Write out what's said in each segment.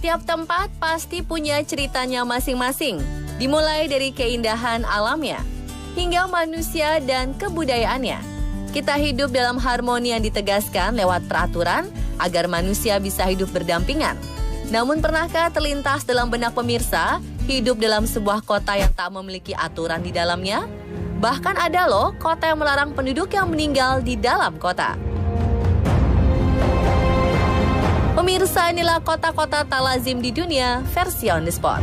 Setiap tempat pasti punya ceritanya masing-masing, dimulai dari keindahan alamnya, hingga manusia dan kebudayaannya. Kita hidup dalam harmoni yang ditegaskan lewat peraturan agar manusia bisa hidup berdampingan. Namun pernahkah terlintas dalam benak pemirsa, hidup dalam sebuah kota yang tak memiliki aturan di dalamnya? Bahkan ada loh kota yang melarang penduduk yang meninggal di dalam kota. Pemirsa, inilah kota-kota tak lazim di dunia versi On The Spot.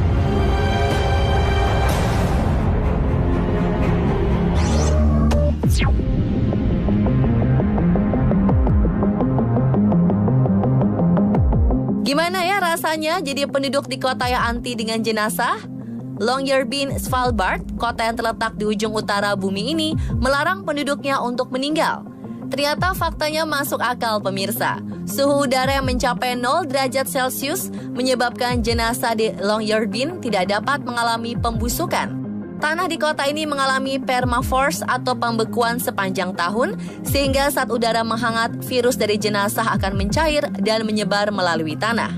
Gimana ya rasanya jadi penduduk di kota yang anti dengan jenazah? Longyearbyen, Svalbard, kota yang terletak di ujung utara bumi ini, melarang penduduknya untuk meninggal. Ternyata faktanya masuk akal pemirsa. Suhu udara yang mencapai 0 derajat Celcius menyebabkan jenazah di Longyearbyen tidak dapat mengalami pembusukan. Tanah di kota ini mengalami permafrost atau pembekuan sepanjang tahun, sehingga saat udara menghangat, virus dari jenazah akan mencair dan menyebar melalui tanah.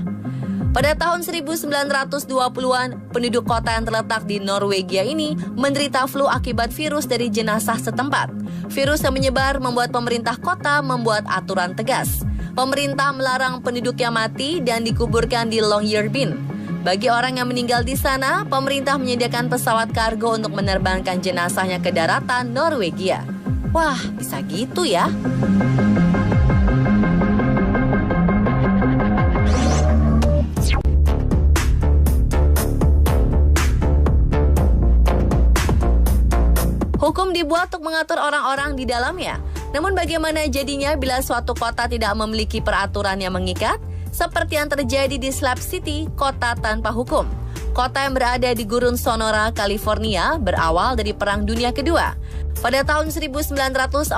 Pada tahun 1920-an, penduduk kota yang terletak di Norwegia ini menderita flu akibat virus dari jenazah setempat. Virus yang menyebar membuat pemerintah kota membuat aturan tegas. Pemerintah melarang penduduk yang mati dan dikuburkan di Longyearbyen. Bagi orang yang meninggal di sana, pemerintah menyediakan pesawat kargo untuk menerbangkan jenazahnya ke daratan Norwegia. Wah, bisa gitu ya. Hukum dibuat untuk mengatur orang-orang di dalamnya. Namun bagaimana jadinya bila suatu kota tidak memiliki peraturan yang mengikat? Seperti yang terjadi di Slab City, kota tanpa hukum. Kota yang berada di gurun Sonora, California, berawal dari Perang Dunia Kedua. Pada tahun 1942,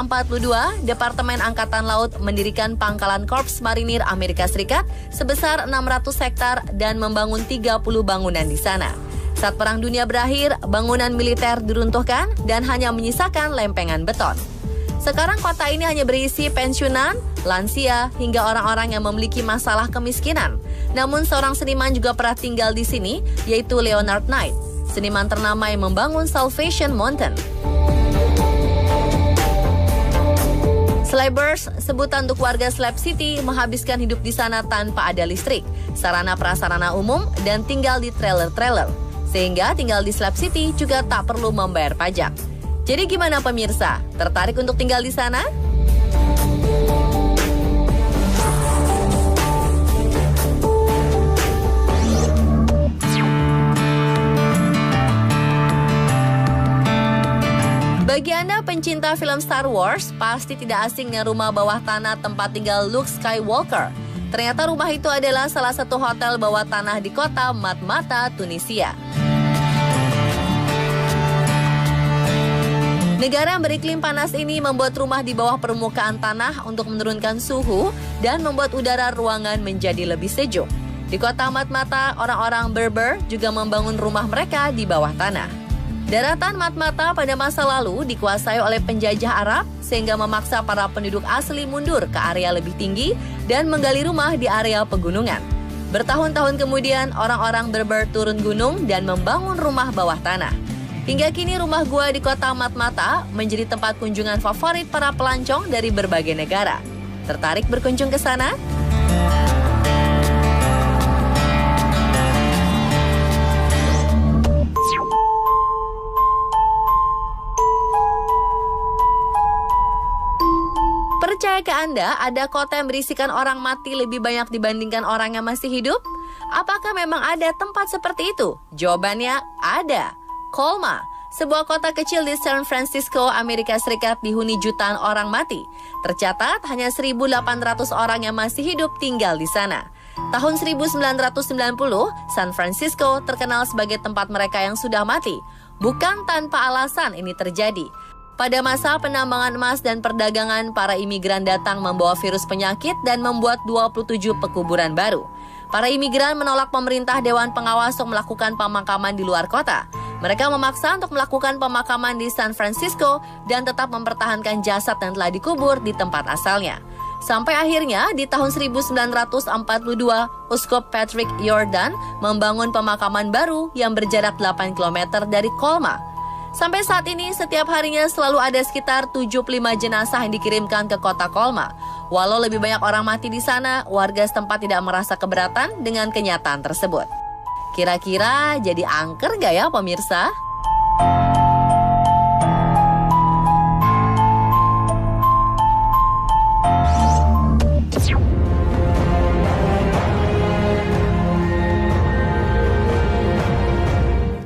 Departemen Angkatan Laut mendirikan pangkalan Korps Marinir Amerika Serikat sebesar 600 hektar dan membangun 30 bangunan di sana. Saat Perang Dunia berakhir, bangunan militer diruntuhkan dan hanya menyisakan lempengan beton. Sekarang kota ini hanya berisi pensiunan, lansia, hingga orang-orang yang memiliki masalah kemiskinan. Namun seorang seniman juga pernah tinggal di sini, yaitu Leonard Knight, seniman ternama yang membangun Salvation Mountain. Slabbers, sebutan untuk warga Slab City, menghabiskan hidup di sana tanpa ada listrik, sarana prasarana umum, dan tinggal di trailer-trailer. Sehingga tinggal di Slab City juga tak perlu membayar pajak. Jadi gimana pemirsa? Tertarik untuk tinggal di sana? Bagi Anda pencinta film Star Wars, pasti tidak asing dengan rumah bawah tanah tempat tinggal Luke Skywalker. Ternyata rumah itu adalah salah satu hotel bawah tanah di kota Matmata, Tunisia. Negara yang beriklim panas ini membuat rumah di bawah permukaan tanah untuk menurunkan suhu dan membuat udara ruangan menjadi lebih sejuk. Di kota Matmata, orang-orang Berber juga membangun rumah mereka di bawah tanah. Daratan Matmata pada masa lalu dikuasai oleh penjajah Arab sehingga memaksa para penduduk asli mundur ke area lebih tinggi dan menggali rumah di area pegunungan. Bertahun-tahun kemudian, orang-orang Berber turun gunung dan membangun rumah bawah tanah. Hingga kini rumah gua di kota Matmata menjadi tempat kunjungan favorit para pelancong dari berbagai negara. Tertarik berkunjung ke sana? Percayakah Anda ada kota yang berisikan orang mati lebih banyak dibandingkan orang yang masih hidup? Apakah memang ada tempat seperti itu? Jawabannya ada. Colma, sebuah kota kecil di San Francisco, Amerika Serikat dihuni jutaan orang mati. Tercatat hanya 1.800 orang yang masih hidup tinggal di sana. Tahun 1990, San Francisco terkenal sebagai tempat mereka yang sudah mati. Bukan tanpa alasan ini terjadi. Pada masa penambangan emas dan perdagangan, para imigran datang membawa virus penyakit dan membuat 27 pekuburan baru. Para imigran menolak pemerintah Dewan Pengawas untuk melakukan pemakaman di luar kota. Mereka memaksa untuk melakukan pemakaman di San Francisco dan tetap mempertahankan jasad yang telah dikubur di tempat asalnya. Sampai akhirnya di tahun 1942, Uskup Patrick Jordan membangun pemakaman baru yang berjarak 8 km dari Colma. Sampai saat ini, setiap harinya selalu ada sekitar 75 jenazah yang dikirimkan ke kota Colma. Walau lebih banyak orang mati di sana, warga setempat tidak merasa keberatan dengan kenyataan tersebut. Kira-kira jadi angker gak ya pemirsa?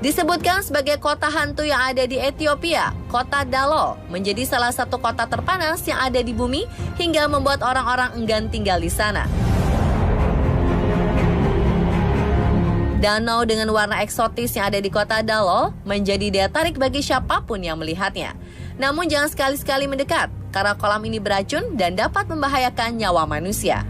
Disebutkan sebagai kota hantu yang ada di Ethiopia, kota Dalo menjadi salah satu kota terpanas yang ada di bumi hingga membuat orang-orang enggan tinggal di sana. Danau dengan warna eksotis yang ada di kota Dalo menjadi daya tarik bagi siapapun yang melihatnya. Namun jangan sekali-sekali mendekat, karena kolam ini beracun dan dapat membahayakan nyawa manusia.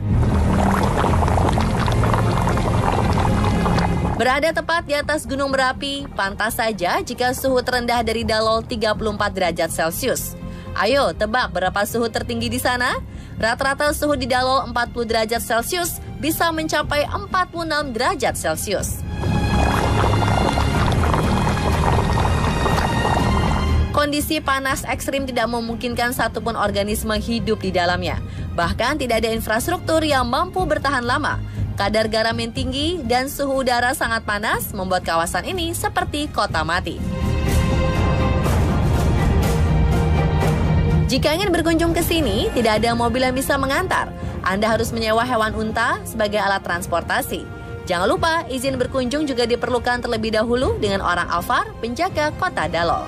Berada tepat di atas gunung berapi, pantas saja jika suhu terendah dari Dalo 34 derajat Celcius. Ayo tebak berapa suhu tertinggi di sana? Rata-rata suhu di Dalo 40 derajat Celcius bisa mencapai 46 derajat Celcius. Kondisi panas ekstrim tidak memungkinkan satupun organisme hidup di dalamnya. Bahkan tidak ada infrastruktur yang mampu bertahan lama. Kadar garam yang tinggi dan suhu udara sangat panas membuat kawasan ini seperti kota mati. Jika ingin berkunjung ke sini, tidak ada mobil yang bisa mengantar. Anda harus menyewa hewan unta sebagai alat transportasi. Jangan lupa, izin berkunjung juga diperlukan terlebih dahulu dengan orang Alvar, penjaga kota Dalo.